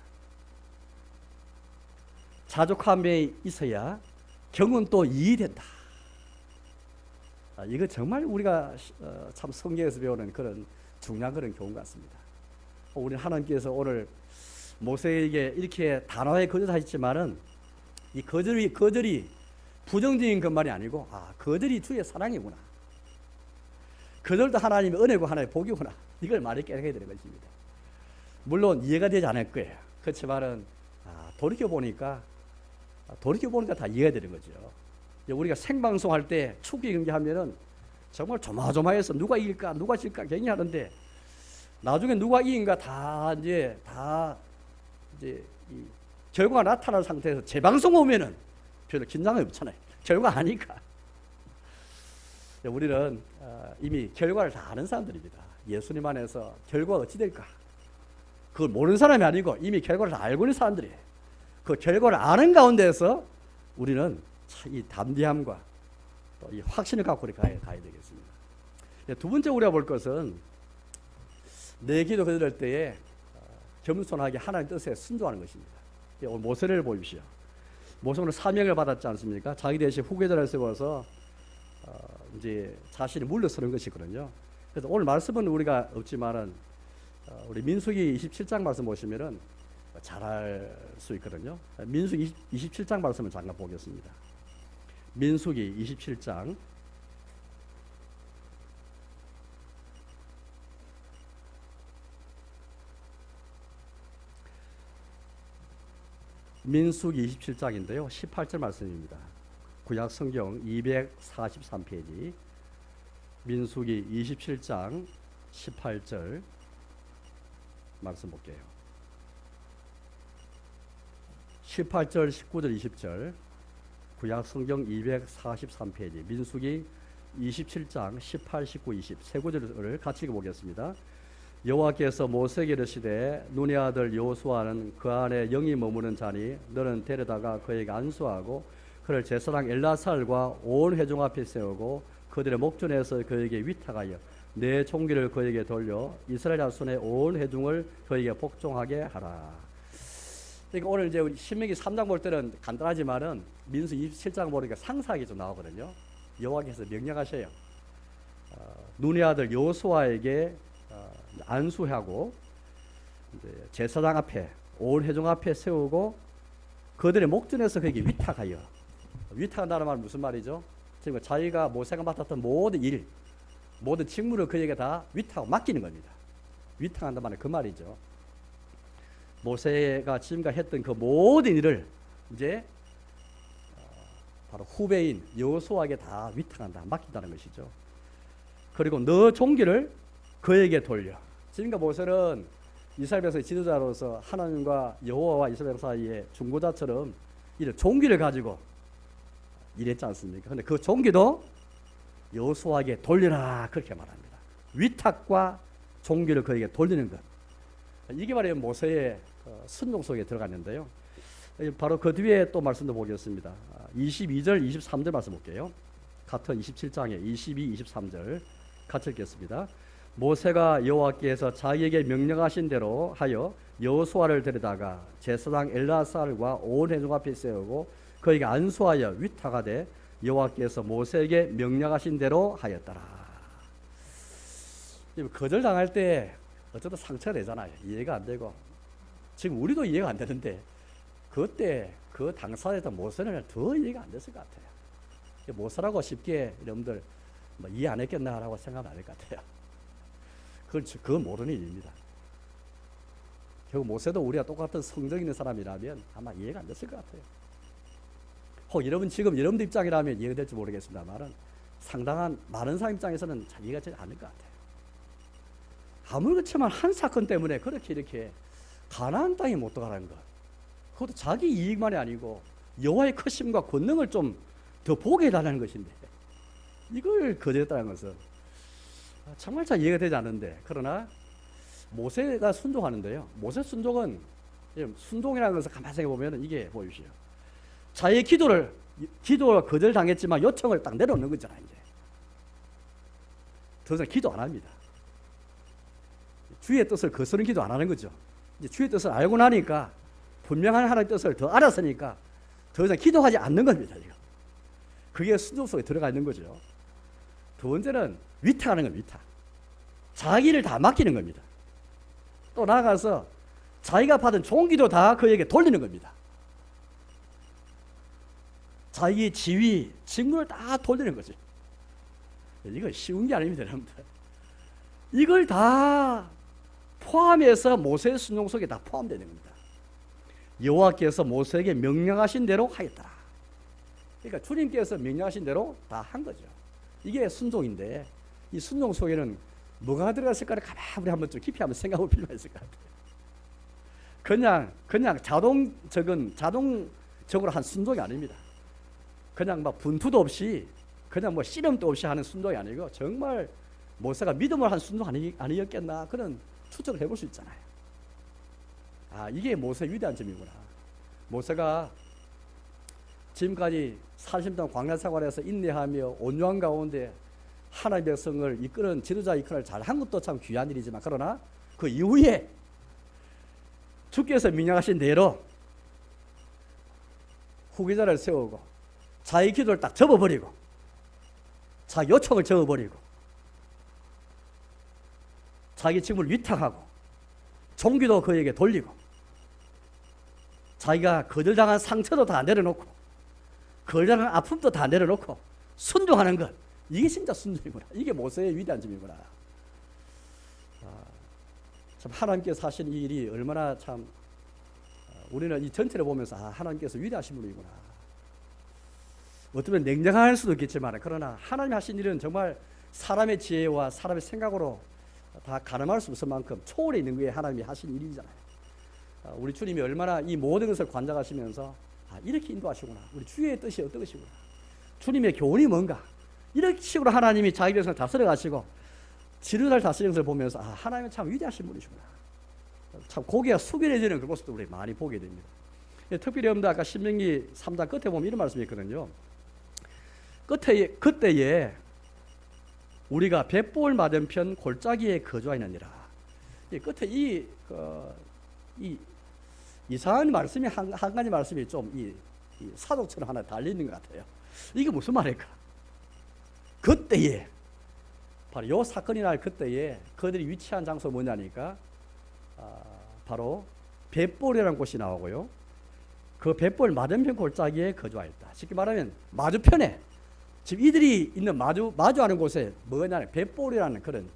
자족함에 있어야 경건도 이익이 된다. 이거 정말 우리가 참 성경에서 배우는 그런 중요한 그런 교훈 같습니다. 우리 하나님께서 오늘 모세에게 이렇게 단호하게 거절하셨지만은 이 거절이 부정적인 것만이 아니고 거절이 주의 사랑이구나. 거절도 하나님의 은혜고 하나님의 복이구나. 이걸 많이 깨닫게 되는 것입니다. 물론 이해가 되지 않을 거예요. 그렇지만은 돌이켜보니까 다 이해가 되는 거죠. 우리가 생방송할 때 축구 경기하면은 정말 조마조마해서 누가 이길까 누가 질까 경기하는데 나중에 누가 이긴가 다 이제 이 결과가 나타난 상태에서 재방송 오면은 별로 긴장이 없잖아요. 결과 아니까. 우리는 이미 결과를 다 아는 사람들입니다. 예수님 안에서 결과가 어찌 될까? 그걸 모르는 사람이 아니고 이미 결과를 다 알고 있는 사람들이에요. 그 결과를 아는 가운데서 우리는 이 담대함과 또 이 확신을 갖고 우리 가야 되겠습니다. 두 번째 우리가 볼 것은 내 기도 드릴 때에 겸손하게 하나님 뜻에 순종하는 것입니다. 오늘 모세를 보십시오. 모세는 사명을 받았지 않습니까? 자기 대신 후계자를 세워서 이제 자신이 물러서는 것이거든요. 그래서 오늘 말씀은 우리가 없지만은 우리 민수기 27장 말씀 보시면은 잘할 수 있거든요. 민수기 27장 말씀을 잠깐 보겠습니다. 민수기 27장 민수기 27장인데요. 18절 말씀입니다. 구약 성경 243페이지 민수기 27장 18절 말씀 볼게요. 18절, 19절, 20절 구약 성경 243페이지 민수기 27장 18, 19, 20 세 구절을 같이 읽어보겠습니다. 여호와께서 모세에게 이르시되 눈의 아들 여호수아는 그 안에 영이 머무는 자니 너는 데려다가 그에게 안수하고 그를 제사장 엘라살과 온 회중 앞에 세우고 그들의 목전에서 그에게 위탁하여 내 총기를 그에게 돌려 이스라엘 자손의 온 회중을 그에게 복종하게 하라. 그러니까 오늘 이제 우리 신명기 3장 볼 때는 간단하지만은 민수 27장 보니까 상세하게 좀 나오거든요. 여호와께서 명령하셔요. 눈의 아들 여호수아에게 안수하고 제사장 앞에 온 회중 앞에 세우고 그들의 목전에서 그에게 위탁하여. 위탁한다는 말은 무슨 말이죠? 지금 자기가 모세가 맡았던 모든 일, 모든 직무를 그에게 다 위탁하고 맡기는 겁니다. 위탁한다는 말은 그 말이죠. 모세가 지금까지 했던 그 모든 일을 이제 바로 후배인 여호수아에게 다 위탁한다, 맡긴다는 것이죠. 그리고 너 종기를 그에게 돌려. 지금까지 모세는 이스라엘 백성의 지도자로서 하나님과 여호와와 이스라엘 사이의 중보자처럼 이런 종기를 가지고 일했지 않습니까? 그런데 그 종기도 여호수아에게 돌리라 그렇게 말합니다. 위탁과 종기를 그에게 돌리는 것. 이게 바로 모세의 순종 속에 들어갔는데요. 바로 그 뒤에 또 말씀도 보겠습니다. 22절, 23절 말씀 볼게요. 같은 27장에 22, 23절 같이 읽겠습니다. 모세가 여호와께서 자기에게 명령하신 대로 하여 여호수아를 데려다가 제사장 엘라살과 온 회중 앞에 세우고 그에게 안수하여 위탁하되 여호와께서 모세에게 명령하신 대로 하였더라. 거절당할 때 어쩌다 상처가 되잖아요. 이해가 안 되고. 지금 우리도 이해가 안 되는데 그때 그 당사자였던 모세는 더 이해가 안 됐을 것 같아요. 모세라고 쉽게 여러분들 뭐 이해 안 했겠나라고 생각은 안 할 것 같아요. 그건 모르는 일입니다. 결국 모세도 우리가 똑같은 성정 있는 사람이라면 아마 이해가 안 됐을 것 같아요. 혹 여러분 지금 여러분들 입장이라면 이해가 될지 모르겠습니다만 상당한 많은 사람 입장에서는 잘 이해가 되지 않을 것 같아요. 아무리 그렇지만 한 사건 때문에 그렇게 이렇게 가나안 땅에 못 들어가라는 것, 그것도 자기 이익만이 아니고 여호와의 크심과 권능을 좀 더 보게 해달라는 것인데 이걸 거절했다는 것은 정말 잘 이해가 되지 않는데, 그러나 모세가 순종하는데요. 모세 순종은, 순종이라는 것을 가만히 생각해 보면 이게 보십시오. 자기의 기도를 거절당했지만 요청을 딱 내려놓는 거잖아요. 이제 더 이상 기도 안 합니다. 주의 뜻을 거스르는 기도 안 하는 거죠. 이제 주의 뜻을 알고 나니까, 분명한 하나님의 뜻을 더 알았으니까 더 이상 기도하지 않는 겁니다. 지금. 그게 순종 속에 들어가 있는 거죠. 두 번째는 위탁하는 겁니다. 위탁. 자기를 다 맡기는 겁니다. 또 나아가서 자기가 받은 종기도 다 그에게 돌리는 겁니다. 자기 지위, 직무를 다 돌리는 거죠. 이거 쉬운 게 아닙니다, 여러분들. 이걸 다 포함해서 모세의 순종 속에 다 포함되는 겁니다. 여호와께서 모세에게 명령하신 대로 하였더라. 그러니까 주님께서 명령하신 대로 다 한 거죠. 이게 순종인데, 이 순종 속에는 뭐가 들어갔을까를 가만히 우리 한번 좀 깊이 한번 생각해 볼 필요가 있을 것 같아요. 그냥 자동적으로 한 순종이 아닙니다. 그냥 막 분투도 없이, 그냥 뭐 씨름도 없이 하는 순종이 아니고 정말 모세가 믿음을 한 순종 아니었겠나, 그런 추측을 해볼 수 있잖아요. 아, 이게 모세의 위대한 점이구나. 모세가 지금까지 40년 광야 생활에서 인내하며 온유한 가운데 하나님의 백성을 이끄는 지도자 역할을 잘한 것도 참 귀한 일이지만, 그러나 그 이후에 주께서 명령하신 대로 후계자를 세우고 자기 기도를 딱 접어버리고 자기 요청을 접어버리고 자기 직무를 위탁하고 종기도 그에게 돌리고 자기가 거절당한 상처도 다 내려놓고 거절당한 아픔도 다 내려놓고 순종하는 것, 이게 진짜 순종이구나. 이게 모세의 위대한 점이구나. 참 하나님께서 하신 이 일이 얼마나 참 우리는 이 전체를 보면서 하나님께서 위대하신 분이구나. 어쩌면 냉정할 수도 있겠지만, 그러나 하나님 하신 일은 정말 사람의 지혜와 사람의 생각으로 다 가늠할 수 없을 만큼 초월해 있는 게 하나님이 하신 일이잖아요. 우리 주님이 얼마나 이 모든 것을 관장하시면서 이렇게 인도하시구나. 우리 주의 뜻이 어떤 것이구나. 주님의 교훈이 뭔가. 이런 식으로 하나님이 자기 백성을 다스려 가시고 지루할 다스리는 것을 보면서 하나님은 참 위대하신 분이시구나. 참 고개가 숙연해지는 그 모습도 우리 많이 보게 됩니다. 특별히 여러분들 아까 신명기 3장 끝에 보면 이런 말씀이 있거든요. 그때에 우리가 벳볼 맞은편 골짜기에 거주하였느니라. 끝에 이 이상한 말씀이 한 가지 말씀이 좀 이 사족처럼 하나 달리는 것 같아요. 이게 무슨 말일까? 그때에, 바로 요 사건이 날 그때에 그들이 위치한 장소가 뭐냐니까 바로 벳볼이라는 곳이 나오고요. 그 벳볼 맞은편 골짜기에 거주하였다. 쉽게 말하면 마주편에, 지금 이들이 있는 마주하는 곳에 뭐냐면 벳볼이라는 그런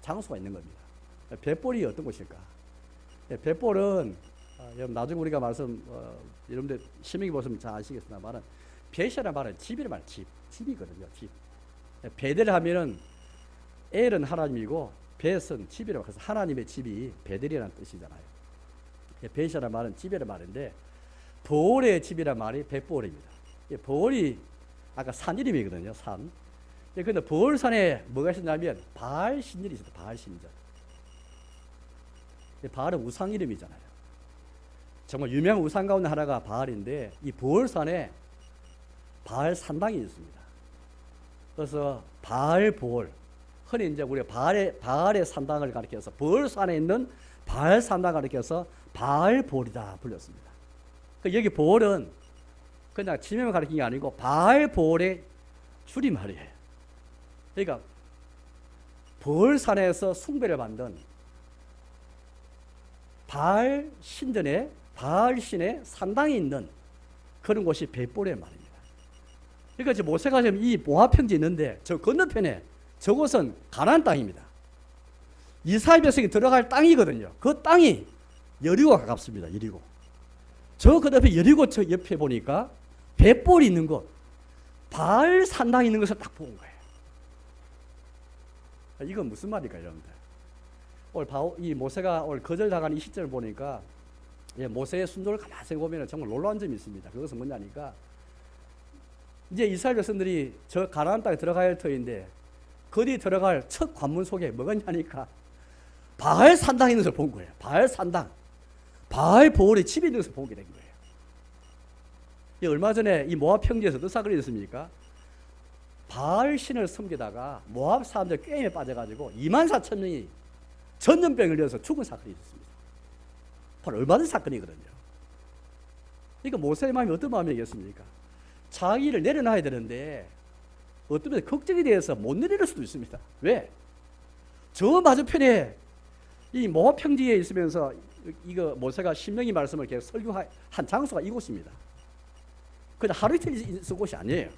장소가 있는 겁니다. 벳볼이 어떤 곳일까? 벳볼은 여러분 나중에 우리가 여러분들 신명기 보시면 잘 아시겠으나 말은 벳이라는 말은 집이란 말, 집이거든요. 집. 베델 하면은 엘은 하나님이고 벳은 집이라고 해서 하나님의 집이 베델이라는 뜻이잖아요. 벳이라는 말은 집이라는 말인데 보올의 집이라는 말이 벳볼입니다. 보올이 아까 산 이름이거든요. 산. 그런데 보올산에 뭐가 있었냐면 바알 신전이 있었다. 바알 신전. 바알은 우상 이름이잖아요. 정말 유명한 우상 가운데 하나가 바알인데 이 보올산에 바알 산당이 있습니다. 그래서 바알 보올, 흔히 이제 우리가 바알의 산당을 가리켜서 보올산에 있는 바알 산당을 가리켜서 바알 보올이다 불렸습니다. 여기 보올은 그냥 지명을 가리키는 게 아니고 바알 보올의 줄임말이에요. 그러니까 보올산에서 숭배를 받는 바알 신전에 바알 신의 산당이 있는 그런 곳이 벳볼의 말입니다. 그러니까 지금 모세가 지금 이 모압 평지에 있는데 저 건너편에 저곳은 가나안 땅입니다. 이스라엘 백성이 들어갈 땅이거든요. 그 땅이 여리고가 가깝습니다. 여리고. 저 건너편 여리고 저 옆에 보니까 벳볼이 있는 곳, 바알 산당이 있는 것을 딱 본 거예요. 이건 무슨 말일까요, 여러분들? 오늘 이 모세가 오늘 거절당한 이 시점을 보니까 모세의 순종을 가만히 보면 정말 놀라운 점이 있습니다. 그것은 뭐냐니까 이제 이스라엘 백성들이 저 가나안 땅에 들어가야 할 터인데 거기 들어갈 첫 관문 속에 뭐가 있냐니까 바알 산당이 있는 것을 본 거예요. 바알 산당, 바알 보올의 집이 있는 것을 보게 된 거예요. 얼마 전에 이 모압 평지에서 어떤 사건이 있었습니까? 바알 신을 섬기다가 모압 사람들 게임에 빠져가지고 24,000명이 전염병을 걸려서 죽은 사건이 있었습니다. 바로 얼마 전 사건이거든요. 그러니까 모세의 마음이 어떤 마음이겠습니까? 자기를 내려놔야 되는데 어떤 면에 걱정이 돼서 못 내릴 수도 있습니다. 왜? 저 맞은편에 이 모압 평지에 있으면서 이거 모세가 신명기 말씀을 계속 설교한 장소가 이곳입니다. 그냥 하루 이틀 있을 곳이 아니에요.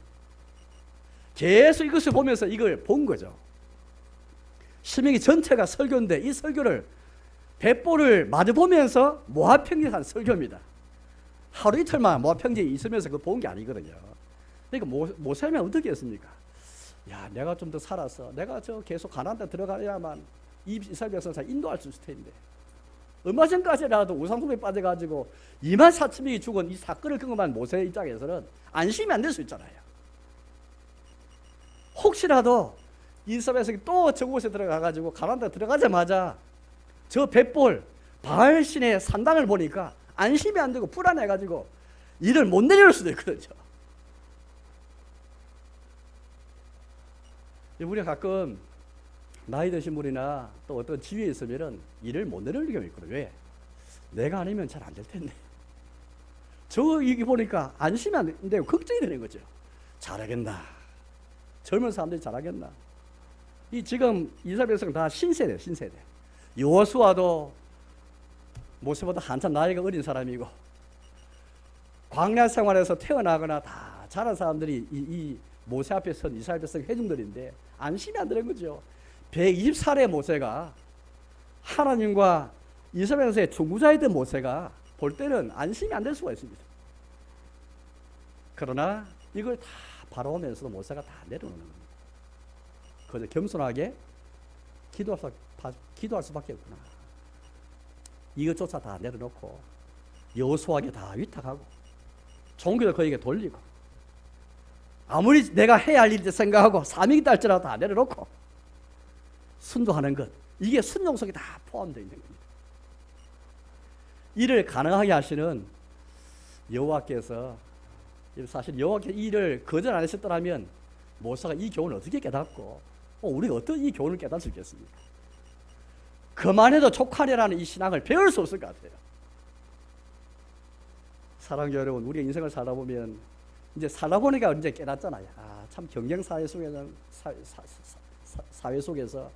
계속 이것을 보면서 이걸 본 거죠. 신명기 전체가 설교인데 이 설교를 벳볼을 마주 보면서 모압 평지에서 한 설교입니다. 하루 이틀만 모압 평지에 있으면서 그거 본 게 아니거든요. 그러니까 모세면 어떻게 했습니까? 야, 내가 좀 더 살아서 내가 저 계속 가나안 땅 들어가야만 이 이스라엘 백성을 인도할 수 있을 텐데 얼마 전까지라도 우상숭배에 빠져가지고 24,000명이 죽은 이 사건을 경험한 모세의 입장에서는 안심이 안 될 수 있잖아요. 혹시라도 이스라엘 백성이 또 저곳에 들어가가지고 가나안 땅 들어가자마자 저 벳볼 바알신의 산당을 보니까 안심이 안 되고 불안해가지고 일을 못 내릴 수도 있거든요. 우리가 가끔 나이 드신 분이나 또 어떤 지위에 있으면은 일을 못 내려는 경우 있거든요. 왜? 내가 아니면 잘 안 될 텐데. 저 이게 보니까 안심이 안 되고 걱정이 되는 거죠. 잘하겠나? 젊은 사람들이 잘하겠나? 이 지금 이스라엘 백성 다 신세대. 여호수아도 모세보다 한참 나이가 어린 사람이고, 광야 생활에서 태어나거나 다 자란 사람들이 이 모세 앞에 선 이스라엘 백성 회중들인데 안심이 안 되는 거죠. 120살의 모세가, 하나님과 이스라엘 백성의 중구자였던 모세가 볼 때는 안심이 안 될 수가 있습니다. 그러나 이걸 다 바라보면서도 모세가 다 내려놓는 겁니다. 그저 겸손하게 기도할 수밖에 없구나. 이것조차 다 내려놓고 여호수아에게 다 위탁하고 종교도 그에게 돌리고, 아무리 내가 해야 할 일을 생각하고 사명이 있다 할지라도 다 내려놓고 순종하는 것, 이게 순종 속에 다 포함되어 있는 겁니다. 이를 가능하게 하시는 여호와께서, 사실 여호와께서 이 일을 거절 안 하셨더라면 모세가 이 교훈을 어떻게 깨닫고 우리가 어떤 이 교훈을 깨달을 수 있겠습니까? 그만해도 족하리라는 이 신앙을 배울 수 없을 것 같아요. 사랑하는 여러분, 우리가 인생을 살다 보면 이제 살다 보니까 이제 깨닫잖아요. 참 경쟁 사회 속에서 사회 속에서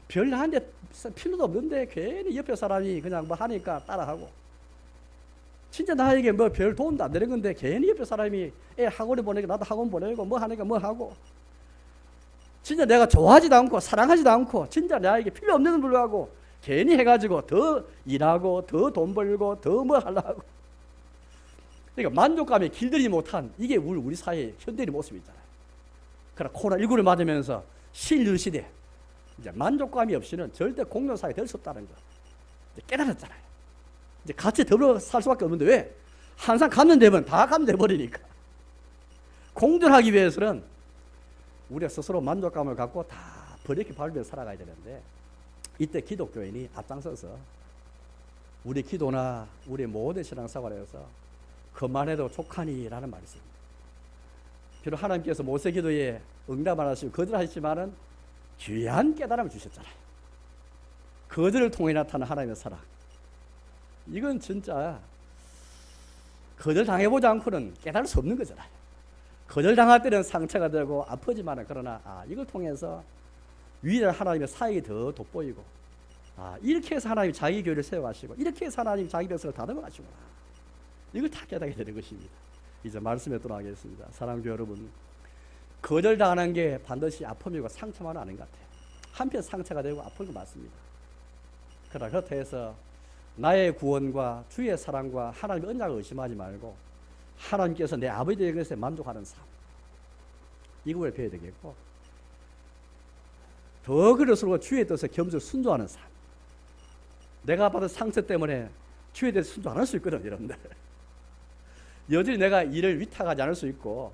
별 나한테 필요도 없는데 괜히 옆에 사람이 그냥 뭐 하니까 따라하고, 진짜 나에게 뭐 별 도움도 안 되는 건데 괜히 옆에 사람이 애 학원에 보내고 나도 학원 보내고 뭐 하니까 뭐 하고, 진짜 내가 좋아하지도 않고 사랑하지도 않고 진짜 나에게 필요 없는 불구하고 괜히 해가지고 더 일하고 더 돈 벌고 더 뭐 하려고. 그러니까 만족감에 길들이지 못한 이게 우리 사회의 현대인의 모습이잖아요. 그러나 코로나19를 맞으면서 신류 시대, 이제 만족감이 없이는 절대 공동사회 될 수 없다는 거 이제 깨달았잖아요. 이제 같이 더불어 살 수밖에 없는데 왜? 항상 감염되면 다 감염돼 버리니까. 공존하기 위해서는 우리가 스스로 만족감을 갖고 다 버리게 밟으며 살아가야 되는데, 이때 기독교인이 앞장서서 우리 기도나 우리 모든 신앙생활에서 그만해도 족하니라는 말이 있습니다. 비록 하나님께서 모세 기도에 응답 안 하시고 거절하셨지만은 귀한 깨달음을 주셨잖아요. 거절을 통해 나타난 하나님의 사랑, 이건 진짜 거절당해보지 않고는 깨달을 수 없는 거잖아요. 거절당할 때는 상처가 되고 아프지만, 그러나 이걸 통해서 위대한 하나님의 사역이 더 돋보이고, 이렇게 해서 하나님이 자기 교회를 세워가시고, 이렇게 해서 하나님이 자기 백성을 다듬어 가시구나, 이걸 다 깨닫게 되는 것입니다. 이제 말씀에 돌아가겠습니다. 사랑하는 여러분, 거절당하는 게 반드시 아픔이고 상처만은 아닌 것 같아요. 한편 상처가 되고 아픈 거 맞습니다. 그러나 그렇다 해서 나의 구원과 주의 사랑과 하나님의 언약을 의심하지 말고 하나님께서 내 아버지 되는 것에 만족하는 삶, 이걸 배워야 되겠고, 더 그럴수록 주의 뜻에 겸손 순종하는 삶. 내가 받은 상처 때문에 주의 뜻에 순종 안 할 수 있거든, 여러분들. 여전히 내가 일을 위탁하지 않을 수 있고,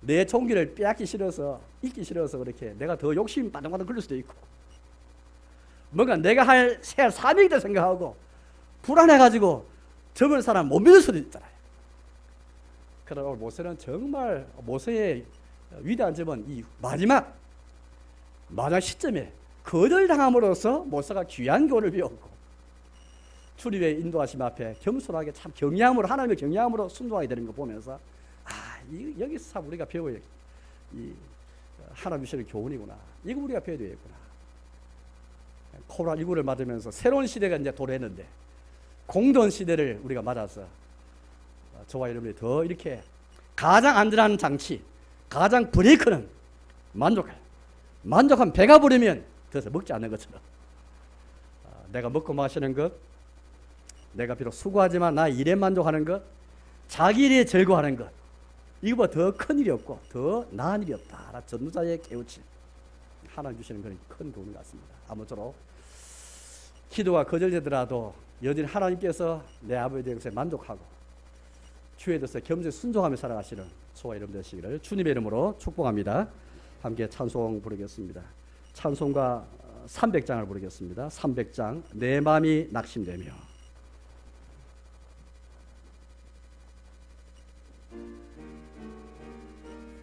내 종기를 빼앗기 싫어서, 잊기 싫어서 그렇게 내가 더 욕심 바둥바둥 걸릴 수도 있고, 뭔가 내가 할 사명이다 생각하고 불안해가지고 젊은 사람 못 믿을 수도 있잖아요. 그러나 모세는 정말, 모세의 위대한 점은 이 마지막 시점에 거절당함으로써 모세가 귀한 교훈을 배웠고, 출입의 인도하심 앞에 겸손하게 참 경외함으로, 하나님의 경외함으로 순종하게 되는 거 보면서 여기서 참 우리가 배워야 이 하나님 주시는 교훈이구나, 이거 우리가 배워야 되겠구나. 코로나19를 맞으면서 새로운 시대가 이제 도래했는데, 공동 시대를 우리가 맞아서 저와 여러분이 더 이렇게 가장 안전한 장치, 가장 브레이크는 만족하면 배가 부르면 더 이상 먹지 않는 것처럼, 내가 먹고 마시는 것, 내가 비록 수고하지만 나 일에 만족하는 것, 자기 일에 즐거워하는 것, 이거보다 더 큰 일이 없고 더 나은 일이 없다. 전도자의 깨우침, 하나님 주시는 그런 큰 도움 같습니다. 아무쪼록 기도가 거절되더라도 여전히 하나님께서 내 아버지에 대해서 만족하고 주의 뜻에 겸손히 순종하며 살아가시는 저와 여러분 되시기를 주님의 이름으로 축복합니다. 함께 찬송 부르겠습니다. 찬송가 300장을 부르겠습니다. 300장, 내 마음이 낙심되며.